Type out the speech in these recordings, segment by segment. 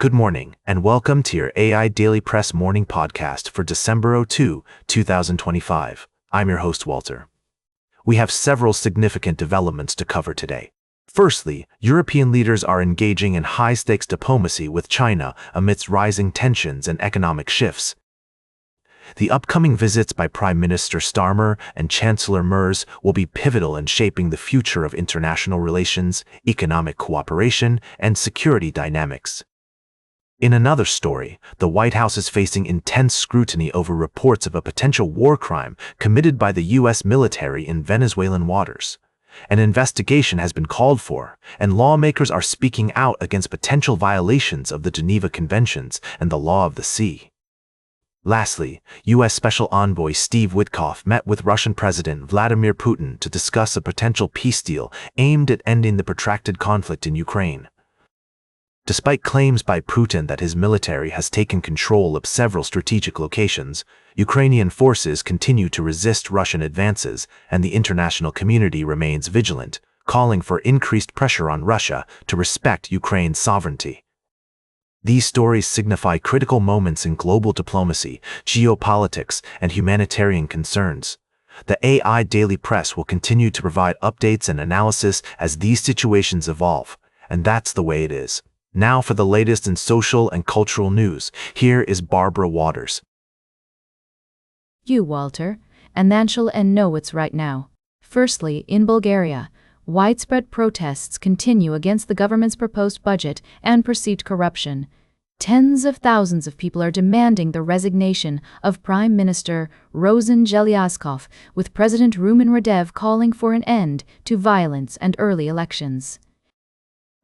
Good morning, and welcome to your AI Daily Press morning podcast for December 2, 2025. I'm your host, Walter. We have several significant developments to cover today. Firstly, European leaders are engaging in high-stakes diplomacy with China amidst rising tensions and economic shifts. The upcoming visits by Prime Minister Starmer and Chancellor Merz will be pivotal in shaping the future of international relations, economic cooperation, and security dynamics. In another story, the White House is facing intense scrutiny over reports of a potential war crime committed by the U.S. military in Venezuelan waters. An investigation has been called for, and lawmakers are speaking out against potential violations of the Geneva Conventions and the law of the sea. Lastly, U.S. Special Envoy Steve Witkoff met with Russian President Vladimir Putin to discuss a potential peace deal aimed at ending the protracted conflict in Ukraine. Despite claims by Putin that his military has taken control of several strategic locations, Ukrainian forces continue to resist Russian advances, and the international community remains vigilant, calling for increased pressure on Russia to respect Ukraine's sovereignty. These stories signify critical moments in global diplomacy, geopolitics, and humanitarian concerns. The AI Daily Press will continue to provide updates and analysis as these situations evolve, and that's the way it is. Now for the latest in social and cultural news, here is Barbara Waters. Walter, and then shall know what's right now. Firstly, in Bulgaria, widespread protests continue against the government's proposed budget and perceived corruption. Tens of thousands of people are demanding the resignation of Prime Minister Rosen Zhelyazkov, with President Rumen Radev calling for an end to violence and early elections.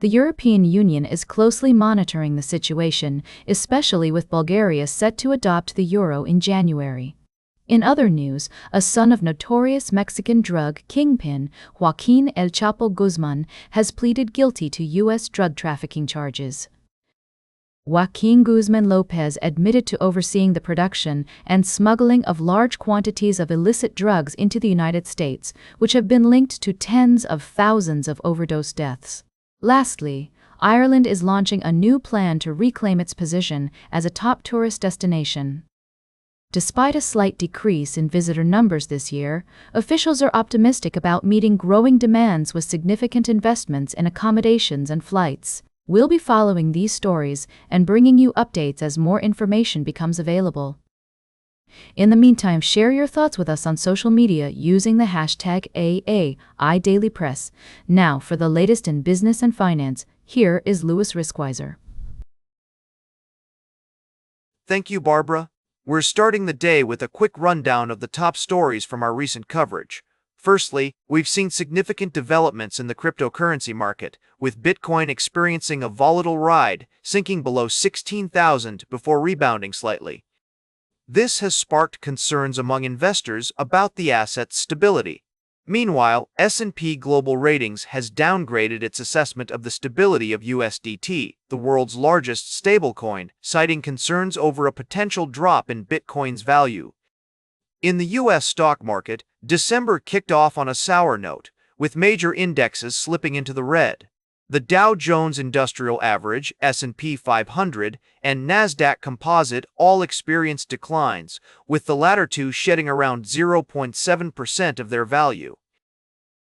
The European Union is closely monitoring the situation, especially with Bulgaria set to adopt the euro in January. In other news, a son of notorious Mexican drug kingpin Joaquin El Chapo Guzman has pleaded guilty to U.S. drug trafficking charges. Joaquin Guzman Lopez admitted to overseeing the production and smuggling of large quantities of illicit drugs into the United States, which have been linked to tens of thousands of overdose deaths. Lastly, Ireland is launching a new plan to reclaim its position as a top tourist destination. Despite a slight decrease in visitor numbers this year, officials are optimistic about meeting growing demands with significant investments in accommodations and flights. We'll be following these stories and bringing you updates as more information becomes available. In the meantime, share your thoughts with us on social media using the hashtag AIDailyPress. Now, for the latest in business and finance, here is Louis Riskweiser. Thank you, Barbara. We're starting the day with a quick rundown of the top stories from our recent coverage. Firstly, we've seen significant developments in the cryptocurrency market, with Bitcoin experiencing a volatile ride, sinking below 16,000 before rebounding slightly. This has sparked concerns among investors about the asset's stability. Meanwhile, S&P Global Ratings has downgraded its assessment of the stability of USDT, the world's largest stablecoin, citing concerns over a potential drop in Bitcoin's value. In the U.S. stock market, December kicked off on a sour note, with major indexes slipping into the red. The Dow Jones Industrial Average, S&P 500, and Nasdaq Composite all experienced declines, with the latter two shedding around 0.7% of their value.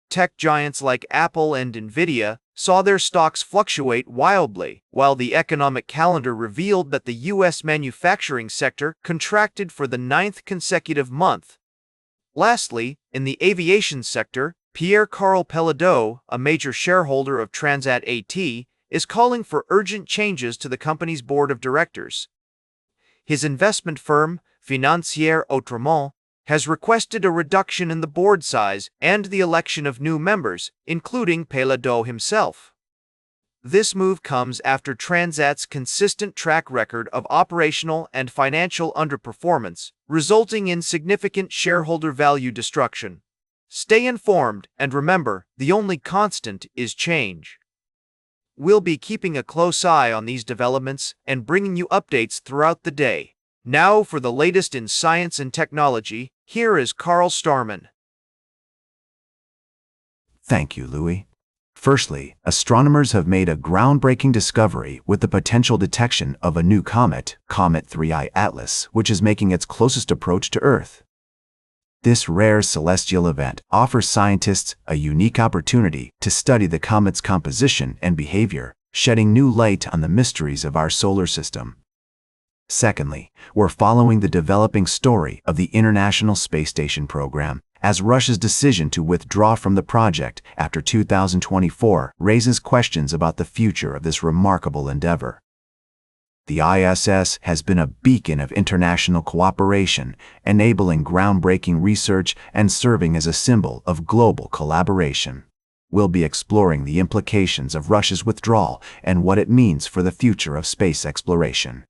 Tech giants like Apple and Nvidia saw their stocks fluctuate wildly, while the economic calendar revealed that the U.S. manufacturing sector contracted for the 9th consecutive month. Lastly, in the aviation sector, Pierre-Carl Pelado, a major shareholder of Transat AT, is calling for urgent changes to the company's board of directors. His investment firm, Financière Autrement, has requested a reduction in the board size and the election of new members, including Pelado himself. This move comes after Transat's consistent track record of operational and financial underperformance, resulting in significant shareholder value destruction. Stay informed, and remember, the only constant is change. We'll be keeping a close eye on these developments and bringing you updates throughout the day. Now for the latest in science and technology, here is Carl Starman. Thank you, Louis. Firstly, astronomers have made a groundbreaking discovery with the potential detection of a new comet, Comet 3I Atlas, which is making its closest approach to Earth. This rare celestial event offers scientists a unique opportunity to study the comet's composition and behavior, shedding new light on the mysteries of our solar system. Secondly, we're following the developing story of the International Space Station program, as Russia's decision to withdraw from the project after 2024 raises questions about the future of this remarkable endeavor. The ISS has been a beacon of international cooperation, enabling groundbreaking research and serving as a symbol of global collaboration. We'll be exploring the implications of Russia's withdrawal and what it means for the future of space exploration.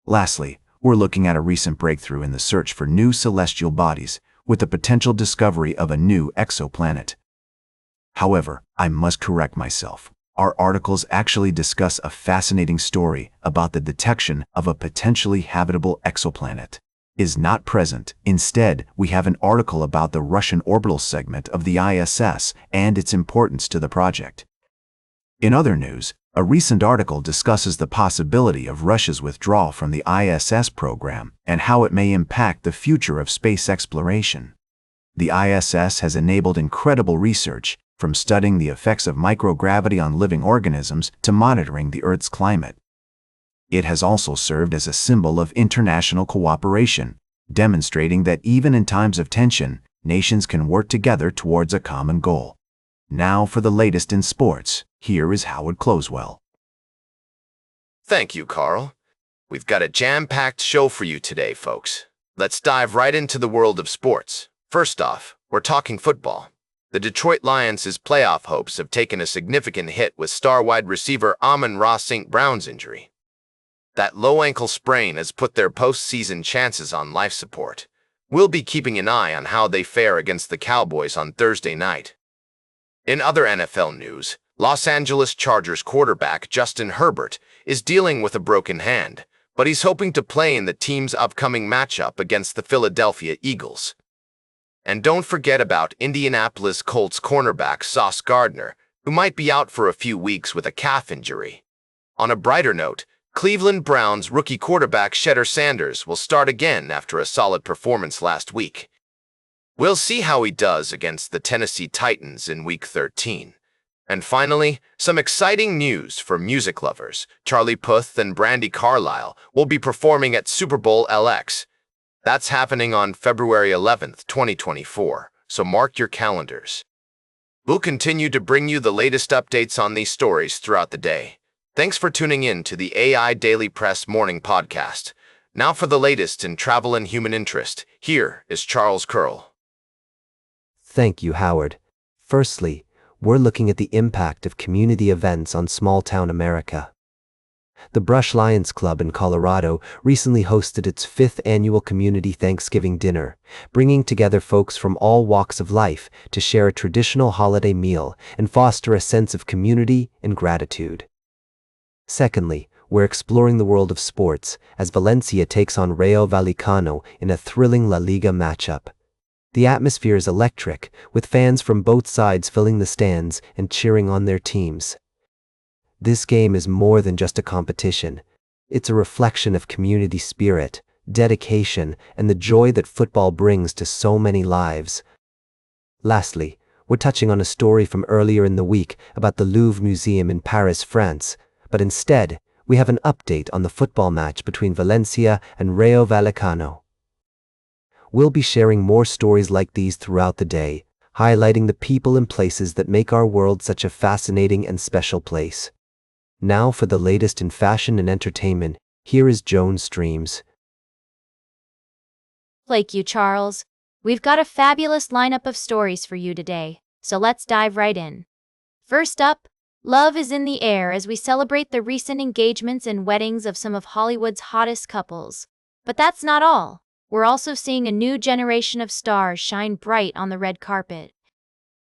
Lastly, we're looking at a recent breakthrough in the search for new celestial bodies, with the potential discovery of a new exoplanet. However, I must correct myself. Our articles actually discuss a fascinating story about the detection of a potentially habitable exoplanet. Is not present. Instead, we have an article about the Russian orbital segment of the ISS and its importance to the project. In other news, a recent article discusses the possibility of Russia's withdrawal from the ISS program and how it may impact the future of space exploration. The ISS has enabled incredible research, from studying the effects of microgravity on living organisms to monitoring the Earth's climate. It has also served as a symbol of international cooperation, demonstrating that even in times of tension, nations can work together towards a common goal. Now for the latest in sports, here is Howard Closewell. Thank you, Carl. We've got a jam-packed show for you today, folks. Let's dive right into the world of sports. First off, we're talking football. The Detroit Lions' playoff hopes have taken a significant hit with star wide receiver Amon-Ra St. Brown's injury. That low ankle sprain has put their postseason chances on life support. We'll be keeping an eye on how they fare against the Cowboys on Thursday night. In other NFL news, Los Angeles Chargers quarterback Justin Herbert is dealing with a broken hand, but he's hoping to play in the team's upcoming matchup against the Philadelphia Eagles. And don't forget about Indianapolis Colts cornerback Sauce Gardner, who might be out for a few weeks with a calf injury. On a brighter note, Cleveland Browns rookie quarterback Shedeur Sanders will start again after a solid performance last week. We'll see how he does against the Tennessee Titans in Week 13. And finally, some exciting news for music lovers. Charlie Puth and Brandi Carlile will be performing at Super Bowl LX. That's happening on February 11th, 2024, so mark your calendars. We'll continue to bring you the latest updates on these stories throughout the day. Thanks for tuning in to the AI Daily Press Morning Podcast. Now for the latest in travel and human interest, here is Charles Curl. Thank you, Howard. Firstly, we're looking at the impact of community events on small-town America. The Brush Lions Club in Colorado recently hosted its 5th annual Community Thanksgiving Dinner, bringing together folks from all walks of life to share a traditional holiday meal and foster a sense of community and gratitude. Secondly, we're exploring the world of sports as Valencia takes on Rayo Vallecano in a thrilling La Liga matchup. The atmosphere is electric, with fans from both sides filling the stands and cheering on their teams. This game is more than just a competition. It's a reflection of community spirit, dedication, and the joy that football brings to so many lives. Lastly, we're touching on a story from earlier in the week about the Louvre Museum in Paris, France, but instead, we have an update on the football match between Valencia and Rayo Vallecano. We'll be sharing more stories like these throughout the day, highlighting the people and places that make our world such a fascinating and special place. Now for the latest in fashion and entertainment, here is Joan Streams. Thank you, Charles. We've got a fabulous lineup of stories for you today, so let's dive right in. First up, love is in the air as we celebrate the recent engagements and weddings of some of Hollywood's hottest couples. But that's not all. We're also seeing a new generation of stars shine bright on the red carpet.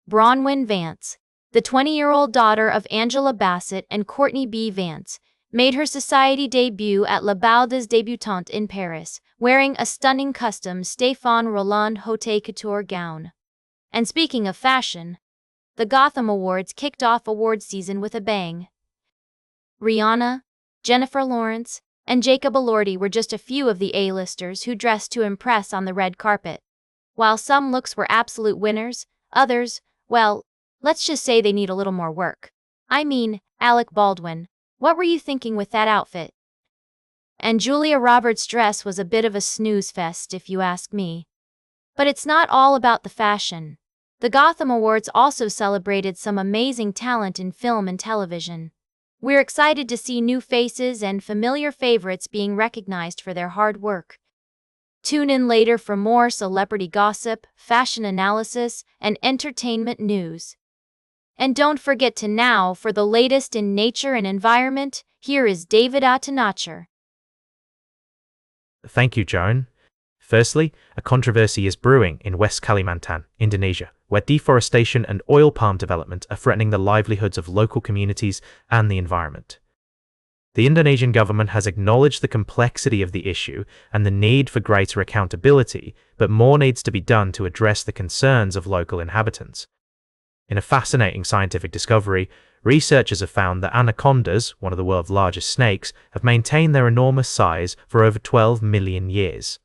Bronwyn Vance, the 20-year-old daughter of Angela Bassett and Courtney B. Vance, made her society debut at Le Bal des Débutants in Paris, wearing a stunning custom Stéphane Roland haute couture gown. And speaking of fashion, the Gotham Awards kicked off award season with a bang. Rihanna, Jennifer Lawrence, and Jacob Elordi were just a few of the A-listers who dressed to impress on the red carpet. While some looks were absolute winners, others, well, let's just say they need a little more work. I mean, Alec Baldwin, what were you thinking with that outfit? And Julia Roberts' dress was a bit of a snooze fest if you ask me. But it's not all about the fashion. The Gotham Awards also celebrated some amazing talent in film and television. We're excited to see new faces and familiar favorites being recognized for their hard work. Tune in later for more celebrity gossip, fashion analysis, and entertainment news. And don't forget to now for the latest in nature and environment, here is David Atanacher. Thank you, Joan. Firstly, a controversy is brewing in West Kalimantan, Indonesia, where deforestation and oil palm development are threatening the livelihoods of local communities and the environment. The Indonesian government has acknowledged the complexity of the issue and the need for greater accountability, but more needs to be done to address the concerns of local inhabitants. In a fascinating scientific discovery, researchers have found that anacondas, one of the world's largest snakes, have maintained their enormous size for over 12 million years.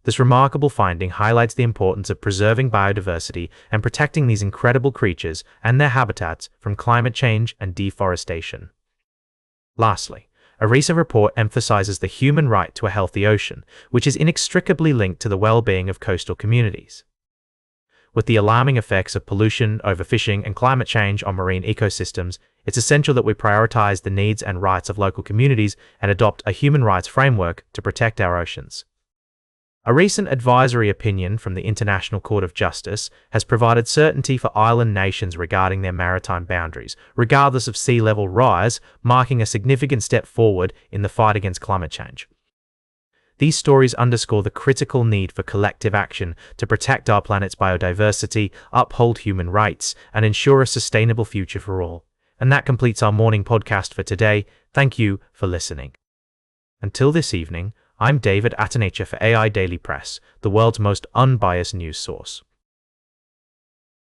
This remarkable finding highlights the importance of preserving biodiversity and protecting these incredible creatures and their habitats from climate change and deforestation. Lastly, a recent report emphasizes the human right to a healthy ocean, which is inextricably linked to the well-being of coastal communities. With the alarming effects of pollution, overfishing, and climate change on marine ecosystems, it's essential that we prioritize the needs and rights of local communities and adopt a human rights framework to protect our oceans. A recent advisory opinion from the International Court of Justice has provided certainty for island nations regarding their maritime boundaries, regardless of sea level rise, marking a significant step forward in the fight against climate change. These stories underscore the critical need for collective action to protect our planet's biodiversity, uphold human rights, and ensure a sustainable future for all. And that completes our morning podcast for today. Thank you for listening. Until this evening, I'm David Atanacher for AI Daily Press, the world's most unbiased news source.